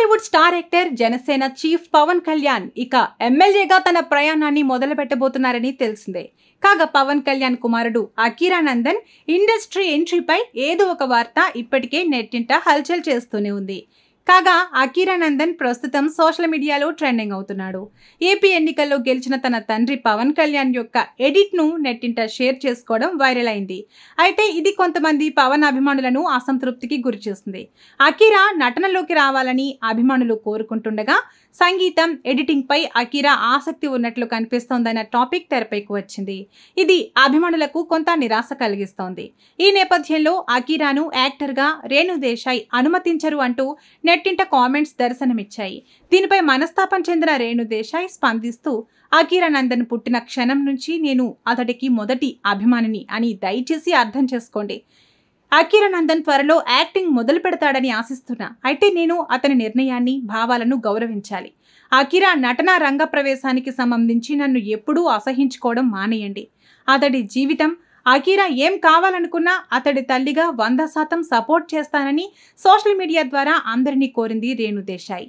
Tollywood star actor Janasena chief Pawan Kalyan ఇక ఎమ్మెల్యేగా తన ప్రయాణాన్ని మొదలు పెట్టబోతున్నారని తెలిసిందే. కాగా పవన్ కళ్యాణ్ కుమారుడు అకీరా నందన్ ఇండస్ట్రీ ఎంట్రీపై ఏదో ఒక వార్త ఇప్పటికే నెట్టింట హల్చల్ చేస్తూనే ఉంది. కాగా అకీరా నందన్ ప్రస్తుతం సోషల్ మీడియాలో ట్రెండింగ్ అవుతున్నాడు. ఏపీ ఎన్నికల్లో గెలిచిన తన తండ్రి పవన్ కళ్యాణ్ యొక్క ఎడిట్ ను నెట్టింట షేర్ చేసుకోవడం వైరల్ అయింది. అయితే ఇది కొంతమంది పవన్ అభిమానులను అసంతృప్తికి గురిచేస్తుంది. అకీరా నటనలోకి రావాలని అభిమానులు కోరుకుంటుండగా సంగీతం ఎడిటింగ్ పై అకీరా ఆసక్తి ఉన్నట్లు కనిపిస్తోందన్న టాపిక్ తెరపైకి వచ్చింది. ఇది అభిమానులకు కొంత నిరాశ కలిగిస్తోంది. ఈ నేపథ్యంలో అకీరాను యాక్టర్ గా రేణు దేశాయ్ అనుమతించరు అంటూ నెట్టింట కామెంట్స్ దర్శనమిచ్చాయి. దీనిపై మనస్తాపం చెందిన రేణు దేశాయ్ స్పందిస్తూ అకీరా నందన్ పుట్టిన క్షణం నుంచి నేను అతడికి మొదటి అభిమానిని అని దయచేసి అర్థం చేసుకోండి. అకీరా నందన్ త్వరలో యాక్టింగ్ మొదలు పెడతాడని ఆశిస్తున్నా. అయితే నేను అతని నిర్ణయాన్ని భావాలను గౌరవించాలి. అకీరా నటనా రంగ ప్రవేశానికి సంబంధించి నన్ను ఎప్పుడూ అసహించుకోవడం మానేయండి. అతడి జీవితం అకీరా ఏం కావాలనుకున్నా అతడి తల్లిగా 100% సపోర్ట్ చేస్తానని సోషల్ మీడియా ద్వారా అందరినీ కోరింది రేణు దేశాయ్.